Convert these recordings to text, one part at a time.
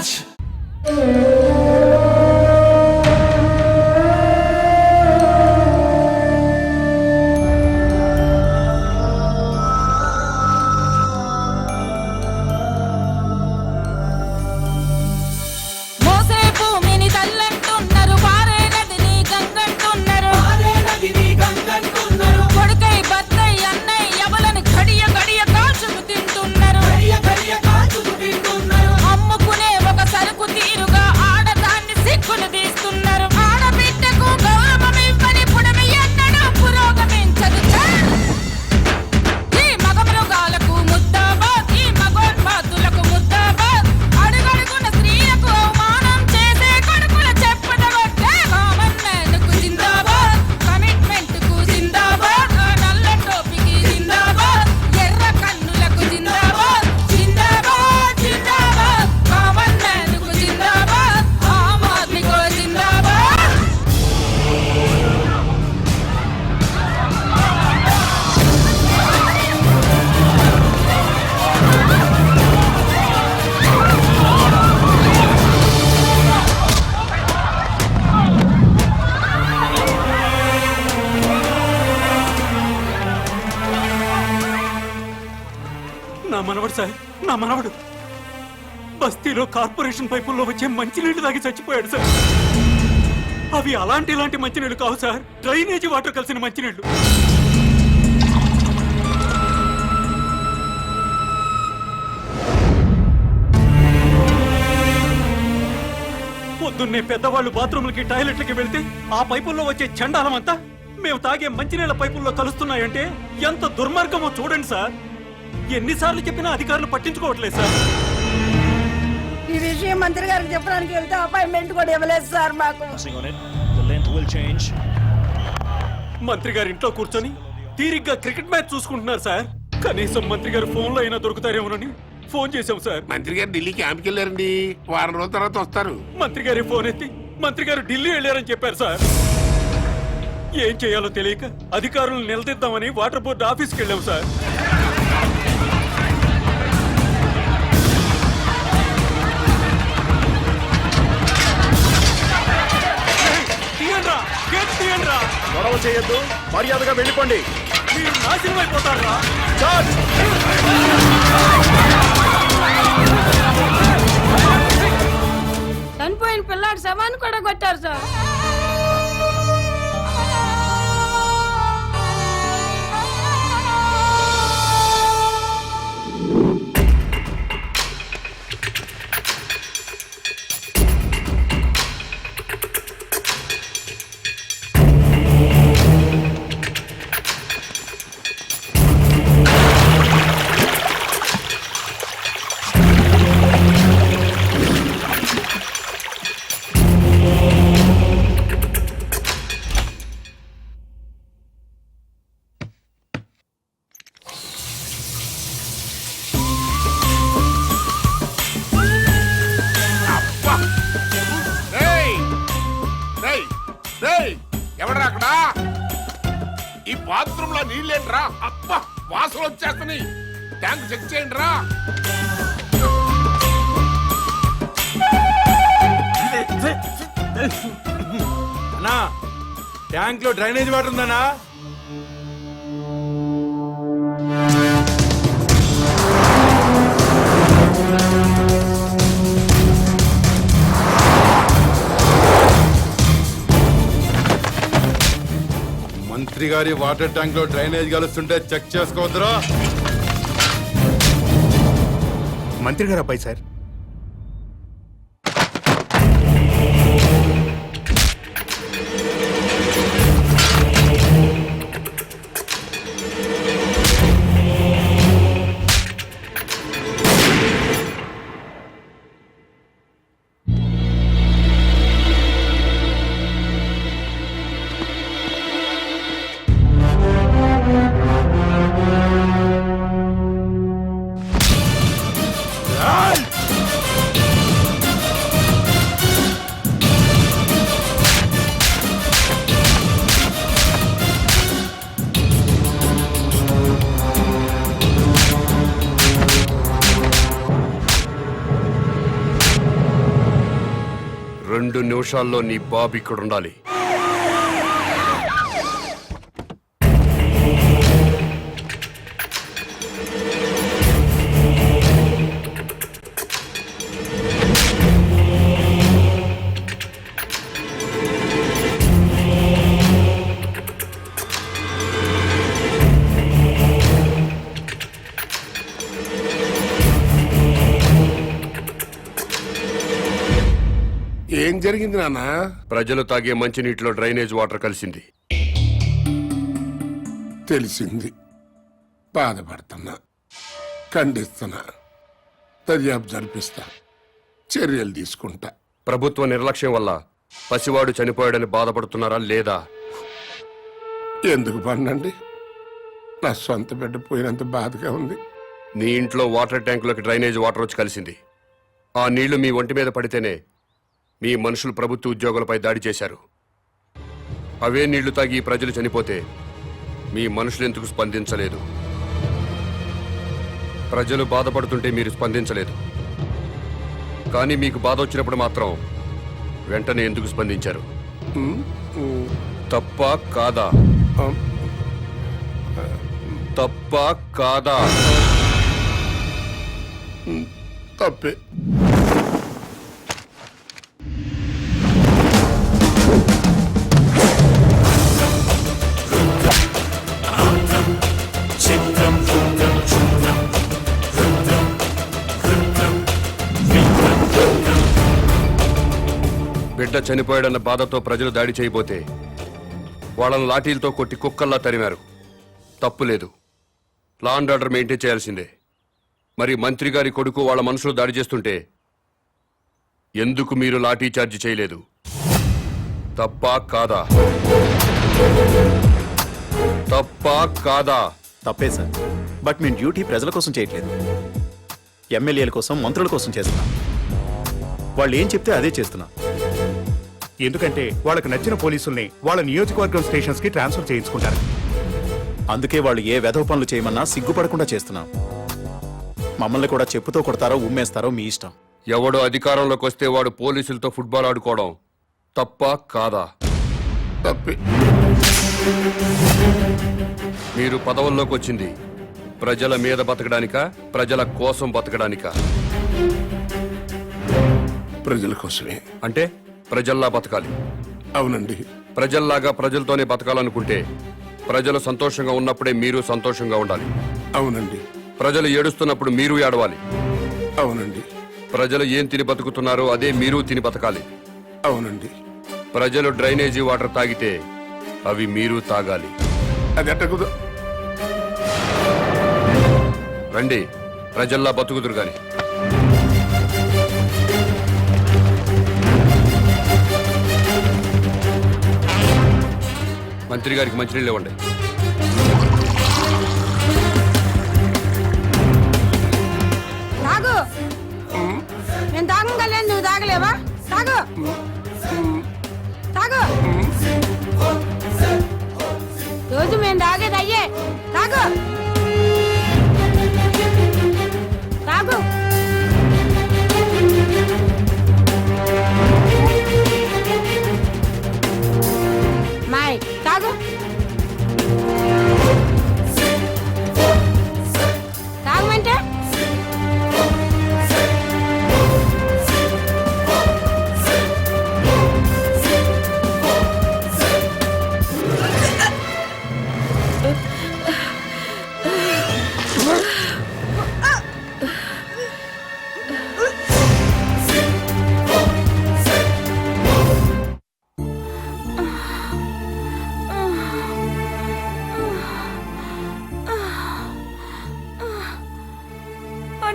Charge. నా మనవడు sir, నా మనవడు బస్తీలో కార్పొరేషన్ పైపుల్లో వచ్చే మంచినీళ్లు తాగి చచ్చిపోయాడు సార్. అవి ఇలాంటి మంచినీళ్లు కావు సార్, డ్రైనేజీ వాటర్ కలిసిన మంచినీళ్లు. పొద్దున్నే పెద్దవాళ్ళు బాత్రూమ్లకి టాయిలెట్లకి వెళ్తే ఆ పైపుల్లో వచ్చే చండాలం అంతా మేము తాగే మంచినీళ్ల పైపుల్లో కలుస్తున్నాయంటే ఎంత దుర్మార్గమో చూడండి సార్. ఎన్నిసార్లు చెప్పినా అధికారులు పట్టించుకోవట్లేదు సార్. ఈ విషయం మంత్రి గారికి చెప్పడానికి వెళ్తే అపాయింట్మెంట్ కూడా ఇవ్వలేదు సార్ మాకు. మంత్రి గారు ఇంట్లో కూర్చొని తీరిగ్గా క్రికెట్ మ్యాచ్ చూసుకుంటున్నారు సార్. కనీసం మంత్రి గారు ఫోన్ లో అయినా దొరుకుతారేమోనని ఫోన్ చేశాం సార్. మంత్రి గారు ఢిల్లీ క్యాంప్కి వెళ్ళారండి, వారం రోజుల తర్వాత వస్తారు. మంత్రి గారి ఫోన్ ఎత్తి మంత్రి గారు ఢిల్లీ వెళ్ళారని చెప్పారు సార్. ఏం చేయాలో తెలియక అధికారులను నిలదీద్దామని వాటర్ బోర్డు ఆఫీస్కి వెళ్ళాం సార్. గొడవ చేయొద్దు, మర్యాదగా వెళ్ళిపోండి. మీరు నాశనం అయిపోతారా? చనిపోయిన పిల్లాడి శవాన్ని కూడా కొట్టారు సార్. ఎవడరా అక్కడ? ఈ బాత్రూమ్ లో నీళ్ళేంట్రా? అబ్బా, వాసన వచ్చేస్తున్నాయి. ట్యాంక్ చెక్ చేయండి రా. అన్నా, ట్యాంక్ లో డ్రైనేజ్ వాటర్ ఉందన్నా? మంత్రి గారి వాటర్ ట్యాంక్ లో డ్రైనేజ్ కలుస్తుంటే చెక్ చేసుకోవద్దురా. మంత్రి గారు అబ్బాయి సార్. 2 నిమిషాల్లో నీ బాబు ఇక్కడ ఉండాలి. ఏం జరిగింది నాన్న? ప్రజలు తాగే మంచినీటిలో డ్రైనేజ్ వాటర్ కలిసింది. తెలిసింది. బాధపడుతున్నా, ఖండిస్తున్నా, దర్యాప్తు జరిపిస్తా, చర్యలు తీసుకుంటా. ప్రభుత్వ నిర్లక్ష్యం వల్ల పసివాడు చనిపోయాడని బాధపడుతున్నారా లేదా? ఎందుకు పన్నండి? నా సొంత బిడ్డ పోయినంత బాధగా ఉంది. నీ ఇంట్లో వాటర్ ట్యాంకులోకి డ్రైనేజ్ వాటర్ వచ్చి కలిసింది. ఆ నీళ్లు మీ ఒంటి మీద పడితేనే మీ మనుషులు ప్రభుత్వ ఉద్యోగులపై దాడి చేశారు. అవే నీళ్లు తాగి ఈ ప్రజలు చనిపోతే మీ మనుషులు ఎందుకు స్పందించలేదు? ప్రజలు బాధపడుతుంటే మీరు స్పందించలేదు, కానీ మీకు బాధ వచ్చినప్పుడు మాత్రం వెంటనే ఎందుకు స్పందించారు? తప్ప కాదా? తప్ప కాదా? తప్పే. బిడ్డ చనిపోయాడన్న బాధతో ప్రజలు దాడి చేయబోతే వాళ్ళని లాఠీలతో కొట్టి కుక్కల్లా తరిమారు. తప్పు లేదు, లా అండ్ ఆర్డర్ మెయింటైన్ చేయాల్సిందే. మరి మంత్రి గారి కొడుకు వాళ్ళ మనుషులు దాడి చేస్తుంటే ఎందుకు మీరు లాఠీ చార్జ్ చేయలేదు? తప్పా కాదా? తప్పా కాదా? తప్పే సార్, బట్ మేము డ్యూటీ ప్రజల కోసం చేయట్లేదు, ఎమ్మెల్యేల కోసం, మంత్రుల కోసం చేస్తున్నాం. వాళ్ళు ఏం చెప్తే అదే చేస్తున్నాం. ఎందుకంటే వాళ్ళకి నచ్చిన పోలీసుల్ని వాళ్ళ నియోజకవర్గం స్టేషన్స్ కి ట్రాన్స్ఫర్ చేయించుకుంటారు. అందుకే వాళ్ళు ఏ వెధవ పనులు చేయమన్నా సిగ్గుపడకుండా చేస్తున్నాం. మమ్మల్ని కూడా చెప్పుతో కొడతారో ఉమ్మేస్తారో మీ ఇష్టం. ఎవడో అధికారంలోకి వస్తే వాడు పోలీసులతో ఫుట్బాల్ ఆడుకోవడం తప్పా కాదా? తప్పే. మీరు పదవుల్లోకి వచ్చింది ప్రజల మీద బతకడానికా, ప్రజల కోసం బతకడానికా? ప్రజల కోసమే. అంటే ప్రజల్లా బతకాలి. అవునండి. ప్రజల్లాగా ప్రజలతోనే బతకాలనుకుంటే ప్రజలు సంతోషంగా ఉన్నప్పుడే మీరు సంతోషంగా ఉండాలి. అవునండి. ప్రజలు ఏడుస్తున్నప్పుడు మీరు ఏడవాలి. అవునండి. ప్రజలు ఏం తిని బతుకుతున్నారో అదే మీరు తిని బతకాలి. అవునండి. ప్రజలు డ్రైనేజీ వాటర్ తాగితే అవి మీరు తాగాలి. అది ఎట్టకుదు. రండి, ప్రజల్లా బతుకుదురు గాని. మంత్రి గారికి మంచినీళ్ళు ఇవ్వండి. తాగు. నేను తాగలేదు, నువ్వు తాగలేవా? తాగు తాగు. రోజు మేము తాగేది అయ్యే. తాగు తాగు. మాయ్ తాగు. తాగమంటే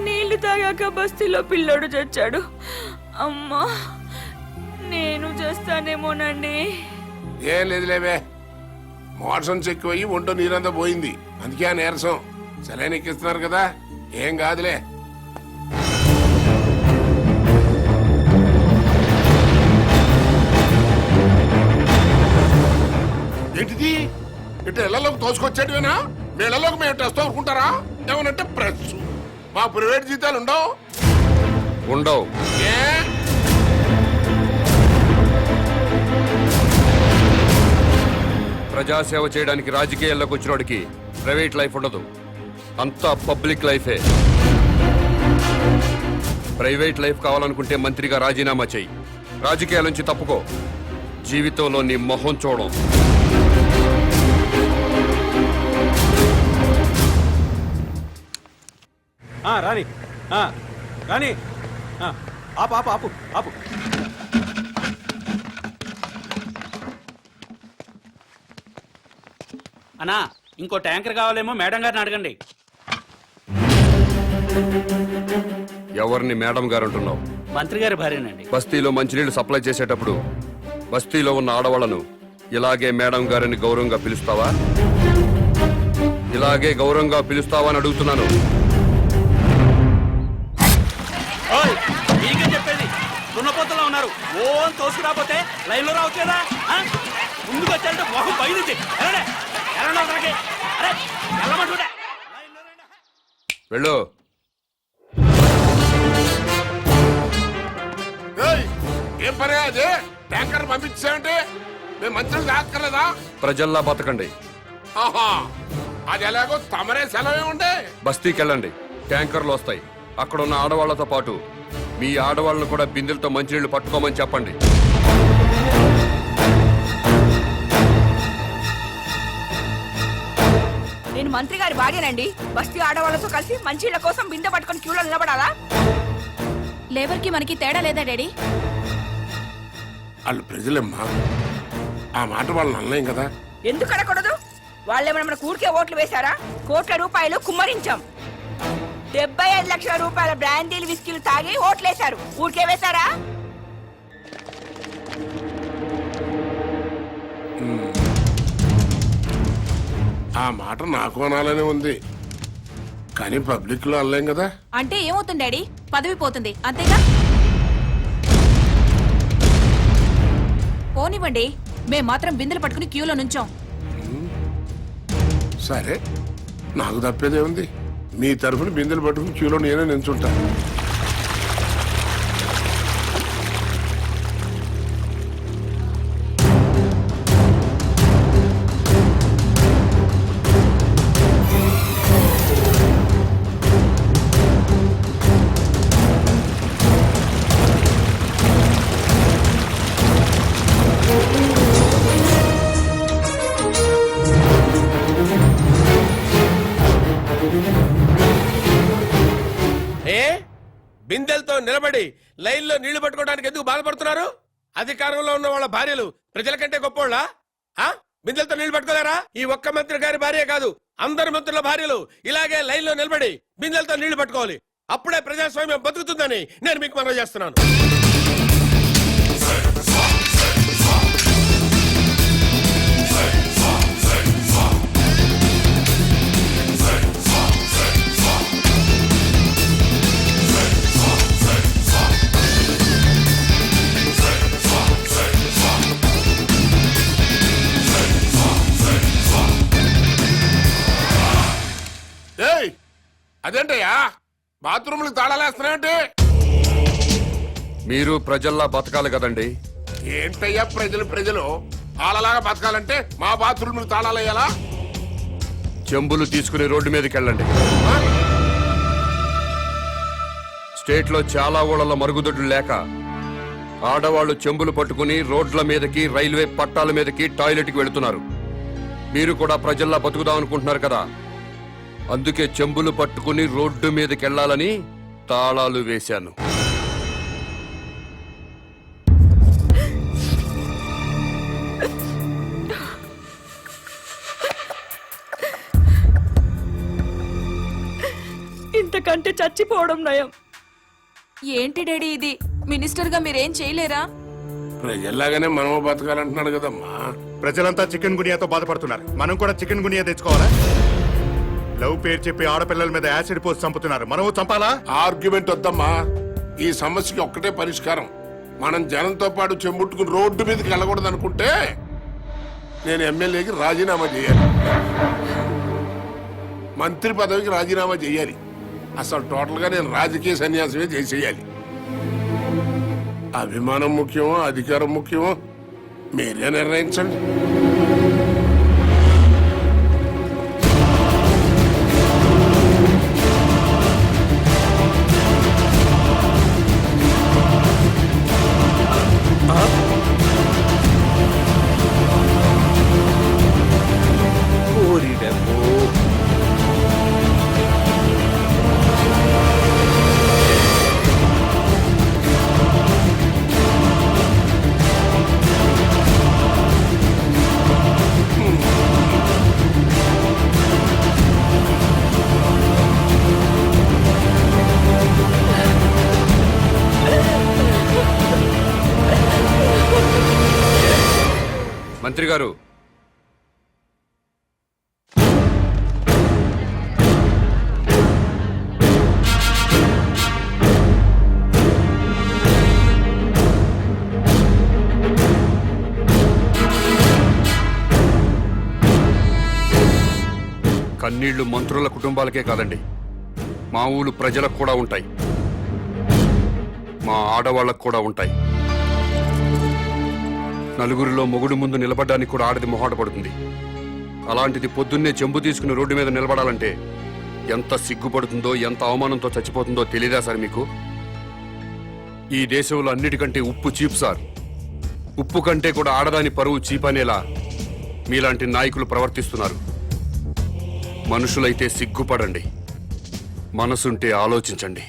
నీళ్లు తాగాక బస్తీలో పిల్లోడు చచ్చాడు. అమ్మా, నేను చేస్తానేమోనండి. ఏం లేదులేవే, మోషన్స్ ఎక్కువయ్యి ఒంటో నీరంతా పోయింది, అందుకే ఆ నీరసం. సెలైన్ ఎక్కిస్తున్నారు కదా, ఏం కాదులే. ఏంటిది? ఇటు ఇళ్లలోకి తోసుకొచ్చేటివేనా? మీ ఇళ్లలోకి మేము టెస్ట్ అనుకుంటారా? ఏమనంటే ప్రెస్. మా ప్రైవేట్ జీతాలు ఉండవు. ఉండవు. ఏ ప్రజాసేవ చేయడానికి రాజకీయాల్లోకి వచ్చినోడికి ప్రైవేట్ లైఫ్ ఉండదు, అంతా పబ్లిక్ లైఫే. ప్రైవేట్ లైఫ్ కావాలనుకుంటే మంత్రిగా రాజీనామా చెయ్యి, రాజకీయాల నుంచి తప్పుకో, జీవితంలో నీ మొహం చూడం. రాని రాని ఆపు ఆపు ఆపు ఆపు. అన్నా ఇంకో ట్యాంకర్ కావాలేమో మేడం గారిని అడగండి. ఎవరిని మేడం గారు అంటున్నావు? మంత్రి గారి భార్యనండి. బస్తీలో మంచినీళ్లు సప్లై చేసేటప్పుడు బస్తీలో ఉన్న ఆడవాళ్లను ఇలాగే మేడం గారిని గౌరవంగా పిలుస్తావా? ఇలాగే గౌరవంగా పిలుస్తావా అని అడుగుతున్నాను. ఓయ్, మీకే చెప్పేది, దున్నపోతలో ఉన్నారు. ఓ అని తోసుకురాపోతే లైన్ లో రావచ్చు కదా. ముందుకు వచ్చారంటే మొహం బయలుదేరి వెళ్ళు. ఏయ్, ఏం పని అదే? ట్యాంకర్ పంపించామంటే మేము మంచిగా తాక్కర్లేదా? ప్రజల్లా బతకండి. ఆహా, అది ఎలాగో తమరే సెలవే ఉండే. బస్తీకి వెళ్ళండి, ట్యాంకర్లు వస్తాయి. అక్కడ ఉన్న ఆడవాళ్లతో పాటు మీ ఆడవాళ్ళను కూడా బిందెలతో మంచినీళ్లు పట్టుకోమని చెప్పండి. నేను మంత్రి గారి భార్యనండి. బస్తీ ఆడవాళ్ళతో కలిసి మంచిళ్ళ కోసం బిందె పట్టుకొని క్యూలో నిలబడాలా? లేబర్ కి మనకి తేడా లేదా డాడీ? వాళ్ళు ప్రజలమ్మా, ఆ మాట వాళ్ళని అనలేం కదా. ఎందుకు అడగకూడదు? వాళ్ళేమైనా మన కూడికే ఓట్లు వేశారా? కోట్ల రూపాయలు కుమ్మరించాం. 75 లక్షల రూపాయల బ్రాండీలు విస్కీలు తాగి ఓట్లేశారు. ఊరికే వేశారా? ఆ మాట నాకు అనాలనే ఉంది, కానీ పబ్లిక్ లో అనలేం కదా. అంటే ఏమవుతుంది డాడీ? పదవి పోతుంది అంతేగా. పోనివ్వండి, మేం మాత్రం బిందెలు పట్టుకుని క్యూలో నుంచాం. సరే, నాకు తప్పేదే ఉంది. మీ తరఫున బిందెలు పట్టుకుని క్యూలో నేనే నించుంటా. బిందెలతో నిలబడి లైన్లో నీళ్లు పట్టుకోవడానికి ఎందుకు బాధపడుతున్నారు? అధికారంలో ఉన్న వాళ్ళ భార్యలు ప్రజల కంటే గొప్పోళ్ళ? బిందెలతో నీళ్లు పట్టుకోలేరా? ఈ ఒక్క మంత్రి గారి భార్య కాదు, అందరి మంత్రుల భార్యలు ఇలాగే లైన్లో నిలబడి బిందెలతో నీళ్లు పట్టుకోవాలి. అప్పుడే ప్రజాస్వామ్యం బతుకుతుందని నేను మీకు మనవి చేస్తున్నాను. అదేంటయ్యా, బాత్రూమ్లకు తాళాలేస్తున్నాయంటే? మీరు ప్రజల్లా బతకాలి కదండి. ఏంటయ్యా ప్రజలు వాళ్ళలాగా బతకాలంటే మా బాత్రూమ్లకు తాళాలేయాలా? చెంబులు తీసుకుని రోడ్డు మీదకి వెళ్ళండి. స్టేట్ లో చాలా ఊళ్ళలో మరుగుదొడ్లు లేక ఆడవాళ్లు చెంబులు పట్టుకుని రోడ్ల మీదకి, రైల్వే పట్టాల మీదకి, టాయిలెట్కి వెళుతున్నారు. మీరు కూడా ప్రజల్లా బతుకుదాం అనుకుంటున్నారు కదా, అందుకే చెంబులు పట్టుకుని రోడ్డు మీదకి వెళ్ళాలని తాళాలు వేశాను. ఇంతకంటే చచ్చిపోవడం నయం. ఏంటి డాడీ ఇది? మినిస్టర్ గా మీరేం చేయలేరా? ప్రజల్లాగానే మనము బతకాలంటున్నాడు కదమ్మా. ప్రజలంతా చికెన్ గునియాతో బాధపడుతున్నారు, మనం కూడా చికెన్ గునియా తెచ్చుకోవాలా? లవ్ పేరు చెప్పి ఆడపిల్లల మీద యాసిడ్ పోసి చంపుతున్నారు, మనము చంపాలా? ఆర్గ్యుమెంట్ వద్దమ్మా, ఈ సమస్యకి ఒక్కటే పరిష్కారం. మనం జనంతో పాటు చెంబుట్టుకుని రోడ్డు మీదకి వెళ్ళకూడదు అనుకుంటే నేను ఎమ్మెల్యేకి రాజీనామా చేయాలి, మంత్రి పదవికి రాజీనామా చేయాలి. అసలు టోటల్ గా నేను రాజకీయ సన్యాసమే చేసేయాలి. అభిమానం ముఖ్యమో అధికారం ముఖ్యమో మీరే నిర్ణయించండి. మంత్రి గారు, కన్నీళ్లు మంత్రుల కుటుంబాలకే కాదండి, మా ఊరు ప్రజలకు కూడా ఉంటాయి, మా ఆడవాళ్లకు కూడా ఉంటాయి. నలుగురిలో మొగుడు ముందు నిలబడడానికి కూడా ఆడది మొహాట పడుతుంది. అలాంటిది పొద్దున్నే చెంబు తీసుకుని రోడ్డు మీద నిలబడాలంటే ఎంత సిగ్గుపడుతుందో, ఎంత అవమానంతో చచ్చిపోతుందో తెలీదా సార్ మీకు? ఈ దేశంలో అన్నిటికంటే ఉప్పు చీప్ సార్. ఉప్పు కంటే కూడా ఆడదాని పరువు చీప్ అనేలా మీలాంటి నాయకులు ప్రవర్తిస్తున్నారు. మనుషులైతే సిగ్గుపడండి, మనసుంటే ఆలోచించండి.